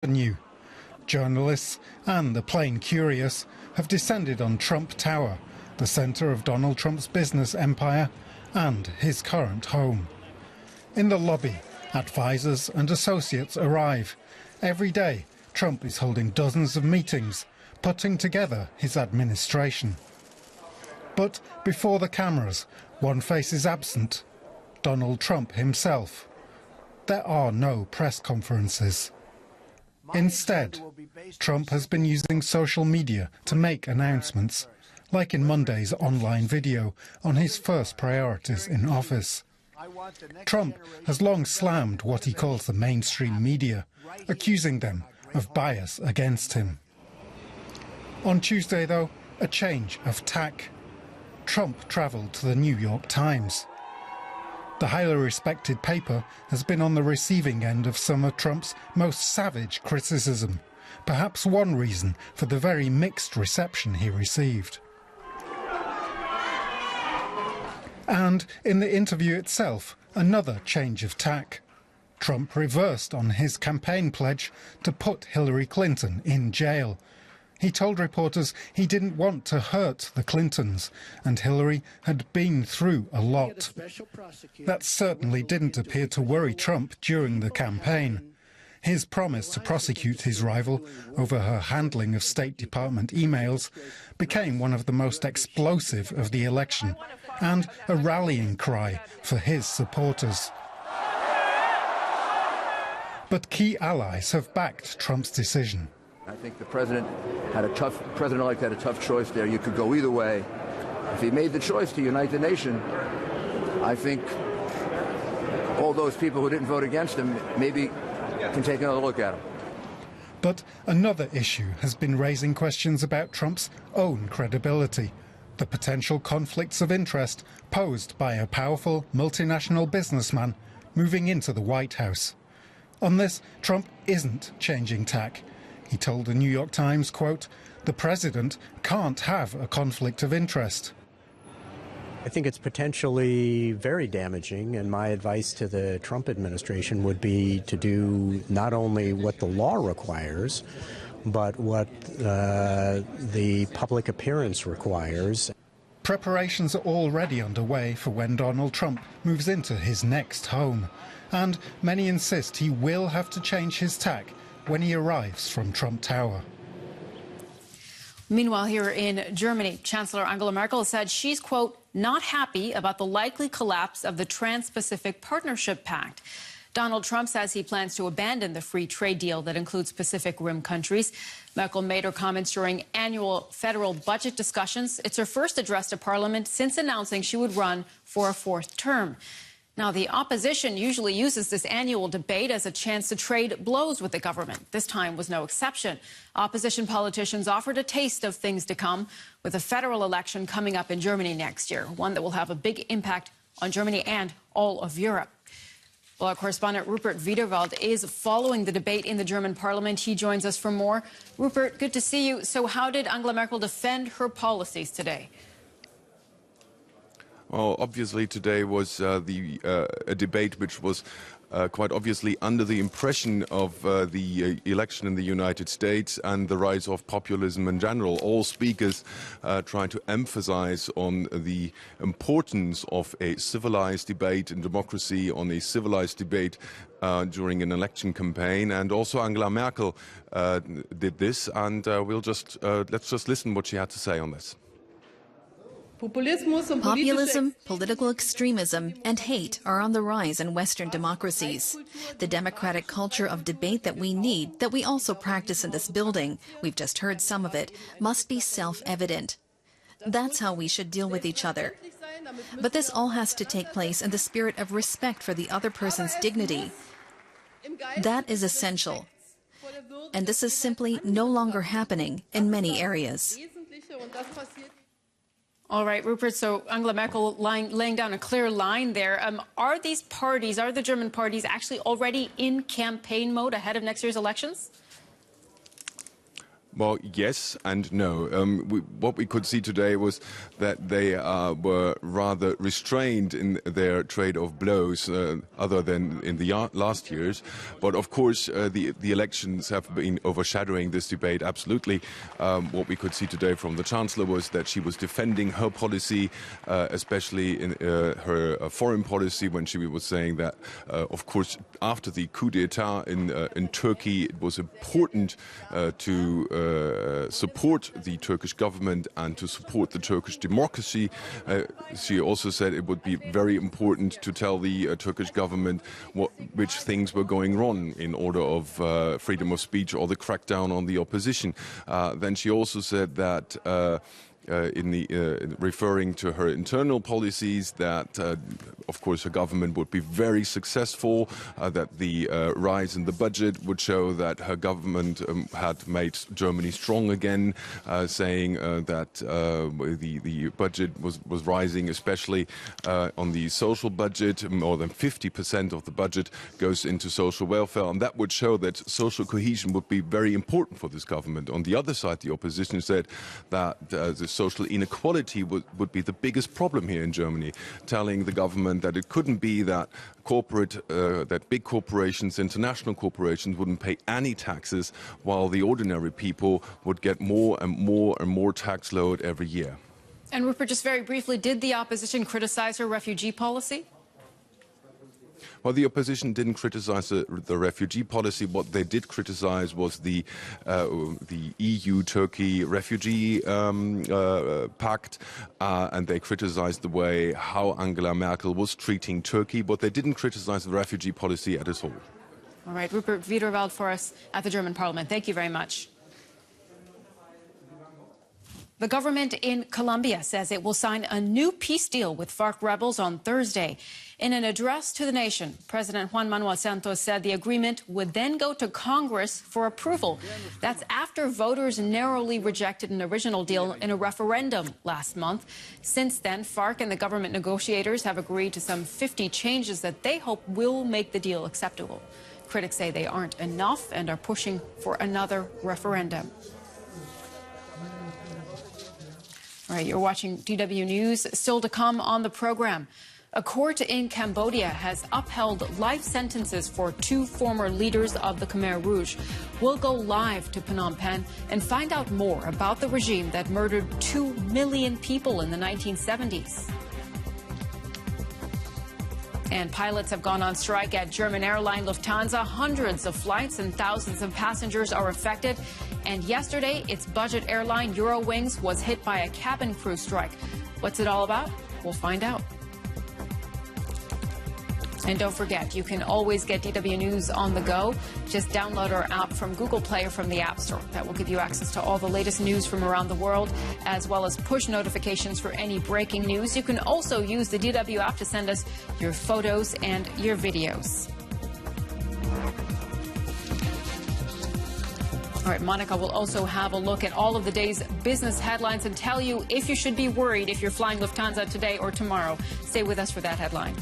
Avenue. Journalists and the plain curious have descended on Trump Tower, the centre of Donald Trump's business empire and his current home. In the lobby, advisors and associates arrive. Every day, Trump is holding dozens of meetings, putting together his administration. But before the cameras, one face is absent: Donald Trump himself. There are no press conferences. Instead, Trump has been using social media to make announcements, like in Monday's online video on his first priorities in office. Trump has long slammed what he calls the mainstream media, accusing them of bias against him. On Tuesday, though, a change of tack. Trump travelled to the New York Times. The highly respected paper has been on the receiving end of some of Trump's most savage criticism, perhaps one reason for the very mixed reception he received. And in the interview itself, another change of tack. Trump reversed on his campaign pledge to put Hillary Clinton in jail. He told reporters he didn't want to hurt the Clintons, and Hillary had been through a lot. That certainly didn't appear to worry Trump during the campaign. His promise to prosecute his rival over her handling of State Department emails became one of the most explosive of the election, and a rallying cry for his supporters. But key allies have backed Trump's decision. I think the president-elect had a tough choice there. You could go either way. If he made the choice to unite the nation, I think all those people who didn't vote against him maybe can take another look at him. But another issue has been raising questions about Trump's own credibility, the potential conflicts of interest posed by a powerful multinational businessman moving into the White House. On this, Trump isn't changing tack. He told the New York Times, quote, "The president can't have a conflict of interest." I think it's potentially very damaging, and my advice to the Trump administration would be to do not only what the law requires, but what the public appearance requires. Preparations are already underway for when Donald Trump moves into his next home, and many insist he will have to change his tack when he arrives from Trump Tower. Meanwhile, here in Germany, Chancellor Angela Merkel said she's, quote, not happy about the likely collapse of the Trans-Pacific Partnership Pact. Donald Trump says he plans to abandon the free trade deal that includes Pacific Rim countries. Merkel made her comments during annual federal budget discussions. It's her first address to Parliament since announcing she would run for a fourth term. Now, the opposition usually uses this annual debate as a chance to trade blows with the government. This time was no exception. Opposition politicians offered a taste of things to come with a federal election coming up in Germany next year, one that will have a big impact on Germany and all of Europe. Well, our correspondent Rupert Wiederwald is following the debate in the German parliament. He joins us for more. Rupert, good to see you. So how did Angela Merkel defend her policies today? Well, obviously today was a debate which was quite obviously under the impression of the election in the United States and the rise of populism in general. All speakers trying to emphasize on the importance of a civilized debate in democracy, on a civilized debate during an election campaign. And also Angela Merkel did this, and let's just listen what she had to say on this. Populism, political extremism, and hate are on the rise in Western democracies. The democratic culture of debate that we need, that we also practice in this building, we've just heard some of it, must be self-evident. That's how we should deal with each other. But this all has to take place in the spirit of respect for the other person's dignity. That is essential. And this is simply no longer happening in many areas. All right, Rupert, so Angela Merkel laying down a clear line there. Are the German parties actually already in campaign mode ahead of next year's elections? Well, yes and no. What we could see today was that they were rather restrained in their trade of blows, other than in the last years. But of course, the elections have been overshadowing this debate absolutely. What we could see today from the Chancellor was that she was defending her policy, especially in her foreign policy, when she was saying that, of course, after the coup d'etat in Turkey, it was important to support the Turkish government and to support the Turkish democracy. She also said it would be very important to tell the Turkish government which things were going wrong in order of freedom of speech or the crackdown on the opposition. Then she also said that referring to her internal policies, that of course her government would be very successful, that the rise in the budget would show that her government had made Germany strong again, saying that the budget was rising, especially on the social budget. More than 50% of the budget goes into social welfare, and that would show that social cohesion would be very important for this government. On the other side, the opposition said that the social inequality would be the biggest problem here in Germany, telling the government that it couldn't be that that big corporations, international corporations, wouldn't pay any taxes, while the ordinary people would get more and more and more tax load every year. And Rupert, just very briefly, did the opposition criticize her refugee policy? Well, the opposition didn't criticize the refugee policy. What they did criticize was the EU-Turkey refugee pact, and they criticized the way how Angela Merkel was treating Turkey, but they didn't criticize the refugee policy at all. All right, Rupert Wiederveld for us at the German parliament. Thank you very much. The government in Colombia says it will sign a new peace deal with FARC rebels on Thursday. In an address to the nation, President Juan Manuel Santos said the agreement would then go to Congress for approval. That's after voters narrowly rejected an original deal in a referendum last month. Since then, FARC and the government negotiators have agreed to some 50 changes that they hope will make the deal acceptable. Critics say they aren't enough and are pushing for another referendum. All right, you're watching DW News. Still to come on the program. A court in Cambodia has upheld life sentences for 2 former leaders of the Khmer Rouge. We'll go live to Phnom Penh and find out more about the regime that murdered 2 million people in the 1970s. And pilots have gone on strike at German airline Lufthansa. Hundreds of flights and thousands of passengers are affected. And yesterday, its budget airline Eurowings was hit by a cabin crew strike. What's it all about? We'll find out. And don't forget, you can always get DW News on the go. Just download our app from Google Play or from the App Store. That will give you access to all the latest news from around the world, as well as push notifications for any breaking news. You can also use the DW app to send us your photos and your videos. All right, Monica will also have a look at all of the day's business headlines and tell you if you should be worried if you're flying Lufthansa today or tomorrow. Stay with us for that headline.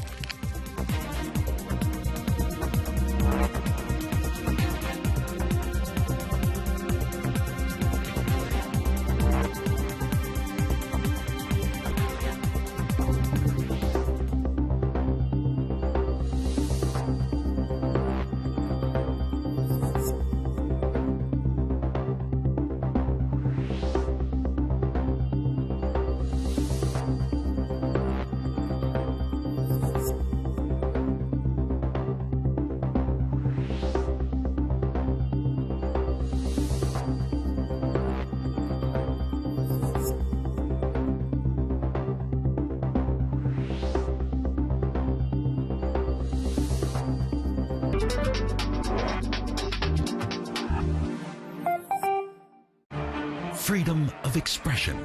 Freedom of expression,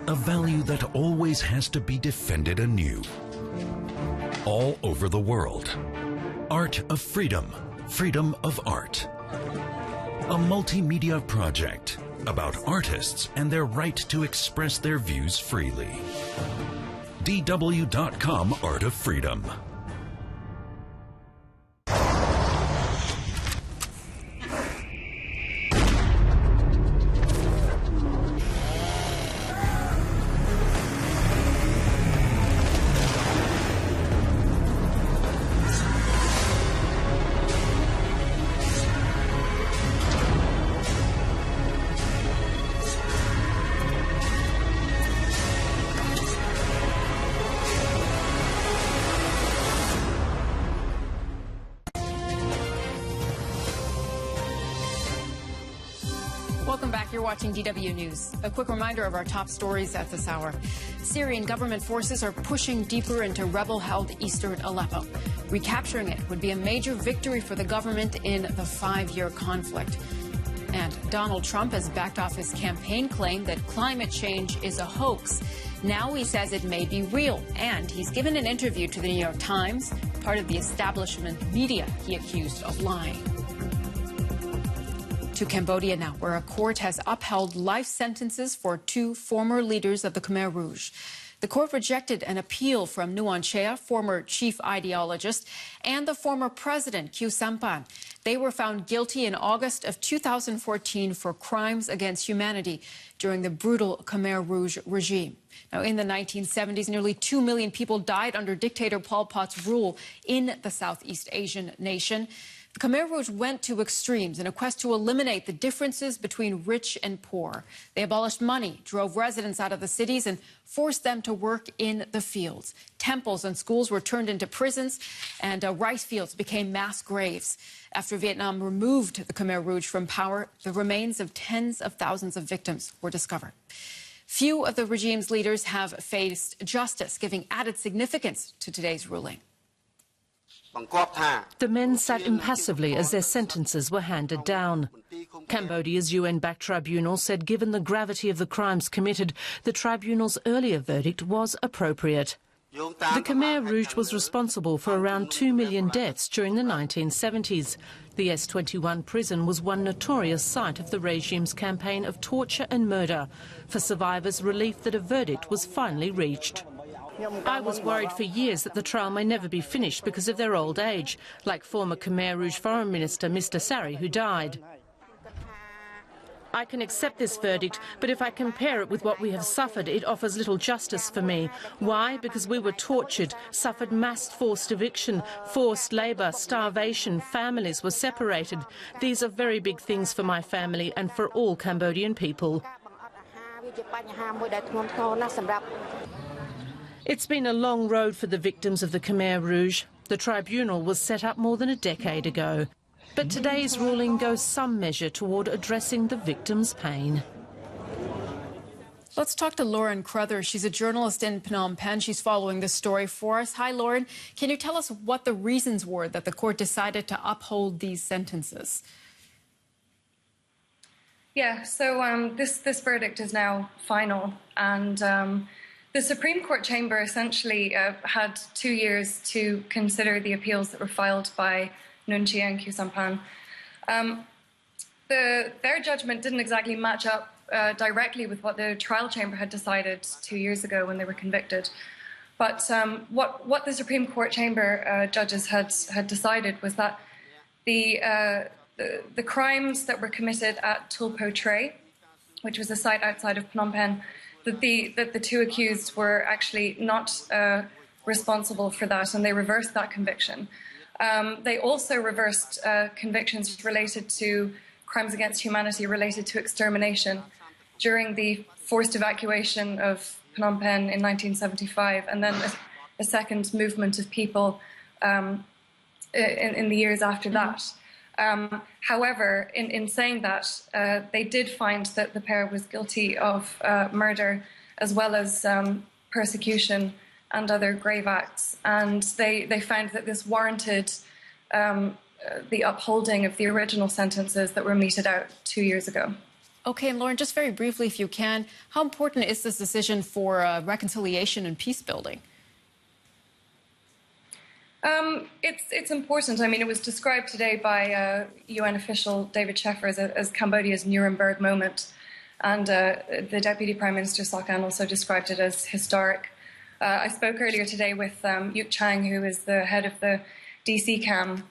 a value that always has to be defended anew. All over the world. Art of Freedom, Freedom of Art. A multimedia project about artists and their right to express their views freely. DW.com Art of Freedom. Welcome back. You're watching DW News. A quick reminder of our top stories at this hour. Syrian government forces are pushing deeper into rebel-held eastern Aleppo. Recapturing it would be a major victory for the government in the 5-year conflict. And Donald Trump has backed off his campaign claim that climate change is a hoax. Now he says it may be real, and he's given an interview to the New York Times, part of the establishment media he accused of lying. To Cambodia now, where a court has upheld life sentences for 2 former leaders of the Khmer Rouge. The court rejected an appeal from Nuon Chea, former chief ideologist, and the former president, Khieu Samphan. They were found guilty in August of 2014 for crimes against humanity during the brutal Khmer Rouge regime. Now, in the 1970s, nearly 2 million people died under dictator Pol Pot's rule in the Southeast Asian nation. The Khmer Rouge went to extremes in a quest to eliminate the differences between rich and poor. They abolished money, drove residents out of the cities, and forced them to work in the fields. Temples and schools were turned into prisons, and rice fields became mass graves. After Vietnam removed the Khmer Rouge from power, the remains of tens of thousands of victims were discovered. Few of the regime's leaders have faced justice, giving added significance to today's ruling. The men sat impassively as their sentences were handed down. Cambodia's UN-backed tribunal said given the gravity of the crimes committed, the tribunal's earlier verdict was appropriate. The Khmer Rouge was responsible for around 2 million deaths during the 1970s. The S21 prison was one notorious site of the regime's campaign of torture and murder. For survivors, relief that a verdict was finally reached. I was worried for years that the trial may never be finished because of their old age, like former Khmer Rouge Foreign Minister Mr. Sari, who died. I can accept this verdict, but if I compare it with what we have suffered, it offers little justice for me. Why? Because we were tortured, suffered mass forced eviction, forced labour, starvation, families were separated. These are very big things for my family and for all Cambodian people. It's been a long road for the victims of the Khmer Rouge. The tribunal was set up more than a decade ago. But today's ruling goes some measure toward addressing the victims' pain. Let's talk to Lauren Crother. She's a journalist in Phnom Penh. She's following this story for us. Hi, Lauren. Can you tell us what the reasons were that the court decided to uphold these sentences? Yeah, so this verdict is now final, and the Supreme Court chamber essentially had 2 years to consider the appeals that were filed by Nuon Chea and Khieu Samphan. Their judgment didn't exactly match up directly with what the trial chamber had decided 2 years ago when they were convicted. But what the Supreme Court chamber judges had decided was that the crimes that were committed at Tulpo Tray, which was a site outside of Phnom Penh, that the 2 accused were actually not responsible for that, and they reversed that conviction. They also reversed convictions related to crimes against humanity related to extermination during the forced evacuation of Phnom Penh in 1975, and then a second movement of people in the years after that. However, in saying that, they did find that the pair was guilty of murder as well as persecution and other grave acts. And they found that this warranted the upholding of the original sentences that were meted out 2 years ago. Okay, and Lauren, just very briefly, if you can, how important is this decision for reconciliation and peace building? It's important. I mean, it was described today by UN official David Sheffer as Cambodia's Nuremberg moment. And the Deputy Prime Minister Sok-an also described it as historic. I spoke earlier today with Yuk Chang, who is the head of the DC CAM.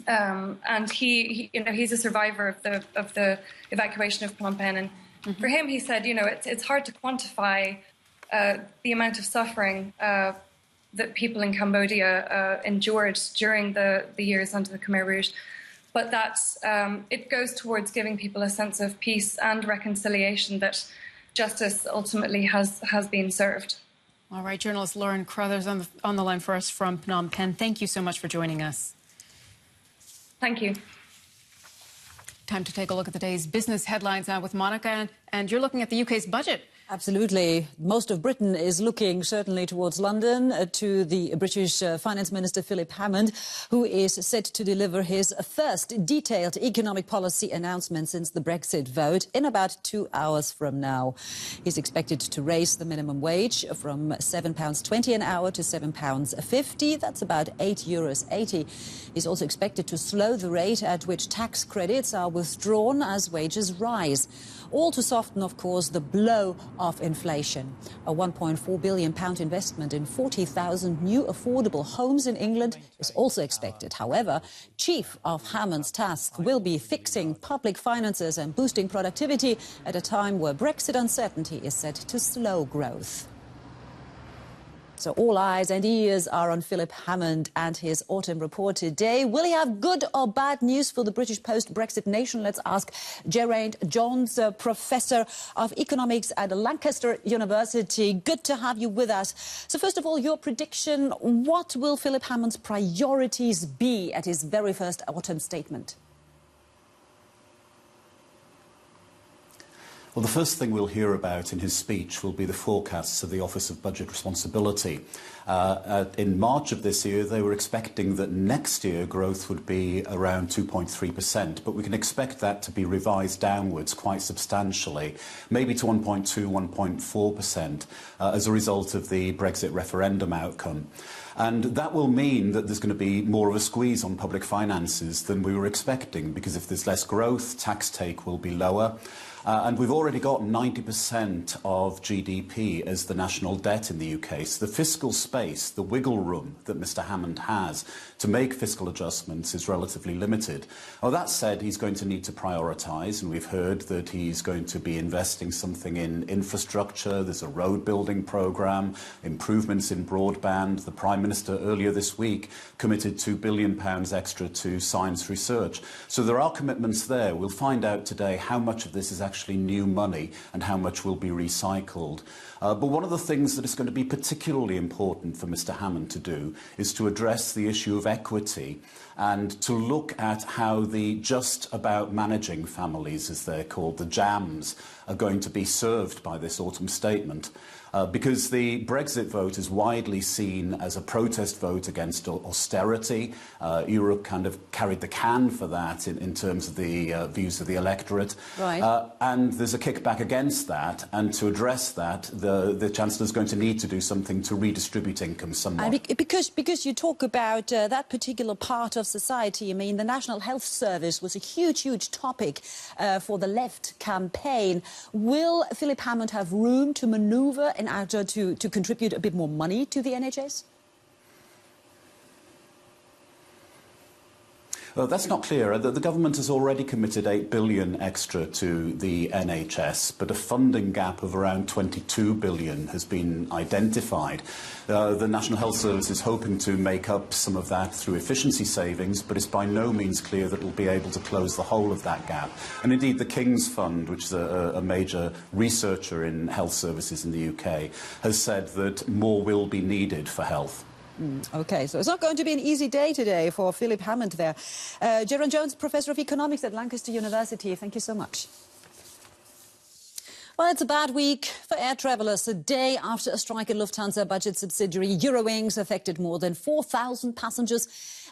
And he's a survivor of the evacuation of Phnom Penh. And for him, he said, it's hard to quantify the amount of suffering that people in Cambodia endured during the years under the Khmer Rouge, but that it goes towards giving people a sense of peace and reconciliation, that justice ultimately has been served. All right, journalist Lauren Crothers on the line for us from Phnom Penh. Thank you so much for joining us. Thank you. Time to take a look at the day's business headlines now with Monica. And you're looking at the UK's budget. Absolutely. Most of Britain is looking certainly towards London, to the British Finance Minister Philip Hammond, who is set to deliver his first detailed economic policy announcement since the Brexit vote in about 2 hours from now. He's expected to raise the minimum wage from £7.20 an hour to £7.50. That's about €8.80. He's also expected to slow the rate at which tax credits are withdrawn as wages rise. All to soften, of course, the blow of inflation. A £1.4 billion investment in 40,000 new affordable homes in England is also expected. However, chief of Hammond's task will be fixing public finances and boosting productivity at a time where Brexit uncertainty is set to slow growth. So all eyes and ears are on Philip Hammond and his autumn report today. Will he have good or bad news for the British post-Brexit nation? Let's ask Geraint Jones, Professor of Economics at Lancaster University. Good to have you with us. So first of all, your prediction, what will Philip Hammond's priorities be at his very first autumn statement? Well, the first thing we'll hear about in his speech will be the forecasts of the Office of Budget Responsibility. In March of this year, they were expecting that next year growth would be around 2.3%, but we can expect that to be revised downwards quite substantially, maybe to 1.2, 1.4%, as a result of the Brexit referendum outcome. And that will mean that there's going to be more of a squeeze on public finances than we were expecting, because if there's less growth, tax take will be lower. And we've already got 90% of GDP as the national debt in the UK. So the fiscal space, the wiggle room that Mr Hammond has to make fiscal adjustments is relatively limited. Well, that said, he's going to need to prioritise, and we've heard that he's going to be investing something in infrastructure. There's a road building programme, improvements in broadband. The Prime Minister earlier this week committed £2 billion extra to science research. So there are commitments there. We'll find out today how much of this is actually new money and how much will be recycled. But one of the things that is going to be particularly important for Mr Hammond to do is to address the issue of equity and to look at how the just about managing families, as they're called, the JAMs, are going to be served by this autumn statement. Because the Brexit vote is widely seen as a protest vote against austerity. Europe kind of carried the can for that in terms of the views of the electorate. Right. And there's a kickback against that. And to address that, the Chancellor is going to need to do something to redistribute income somewhat. Because you talk about that particular part of society, I mean, the National Health Service was a huge topic for the left campaign. Will Philip Hammond have room to manoeuvre in order to contribute a bit more money to the NHS? Well, that's not clear. The government has already committed £8 billion extra to the NHS, but a funding gap of around £22 billion has been identified. The National Health Service is hoping to make up some of that through efficiency savings, but it's by no means clear that it will be able to close the whole of that gap. And indeed, the King's Fund, which is a major researcher in health services in the UK, has said that more will be needed for health. OK, so it's not going to be an easy day today for Philip Hammond there. Geraint Jones, Professor of Economics at Lancaster University, thank you so much. Well, it's a bad week for air travellers. A day after a strike at Lufthansa budget subsidiary Eurowings affected more than 4,000 passengers.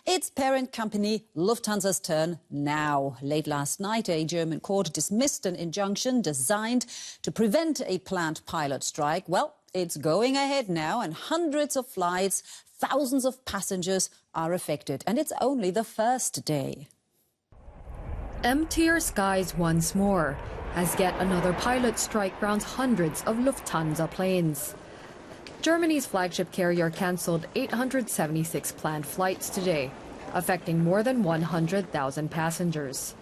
Its parent company, Lufthansa's turn now. Late last night, a German court dismissed an injunction designed to prevent a planned pilot strike. Well, it's going ahead now, and hundreds of flights, thousands of passengers are affected. And it's only the first day. Emptier skies once more, as yet another pilot strike grounds hundreds of Lufthansa planes. Germany's flagship carrier cancelled 876 planned flights today, affecting more than 100,000 passengers.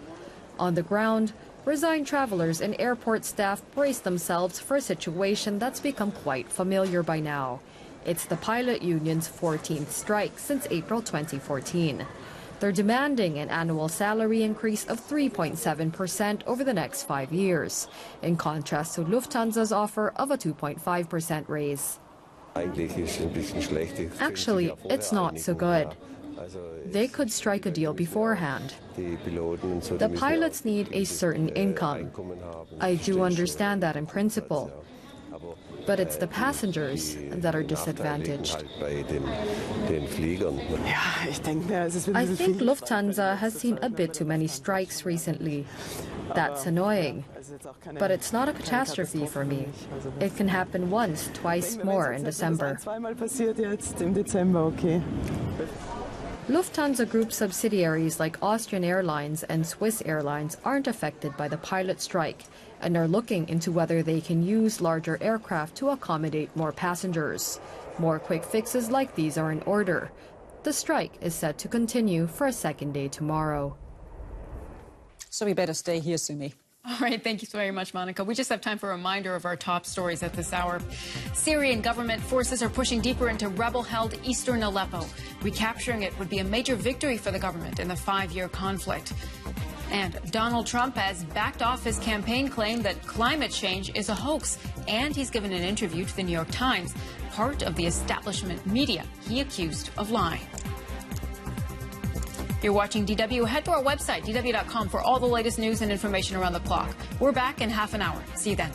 On the ground, resigned travelers and airport staff brace themselves for a situation that's become quite familiar by now. It's the pilot union's 14th strike since April 2014. They're demanding an annual salary increase of 3.7% over the next 5 years, in contrast to Lufthansa's offer of a 2.5% raise. Actually, it's not so good. They could strike a deal beforehand. The pilots need a certain income. I do understand that in principle. But it's the passengers that are disadvantaged. I think Lufthansa has seen a bit too many strikes recently. That's annoying. But it's not a catastrophe for me. It can happen once, twice more in December. Lufthansa Group subsidiaries like Austrian Airlines and Swiss Airlines aren't affected by the pilot strike and are looking into whether they can use larger aircraft to accommodate more passengers. More quick fixes like these are in order. The strike is set to continue for a second day tomorrow. So we better stay here, Sumi. All right, thank you so very much, Monica. We just have time for a reminder of our top stories at this hour. Syrian government forces are pushing deeper into rebel-held eastern Aleppo. Recapturing it would be a major victory for the government in the 5-year conflict. And Donald Trump has backed off his campaign claim that climate change is a hoax. And he's given an interview to the New York Times, part of the establishment media he accused of lying. You're watching DW. Head to our website, dw.com, for all the latest news and information around the clock. We're back in half an hour. See you then.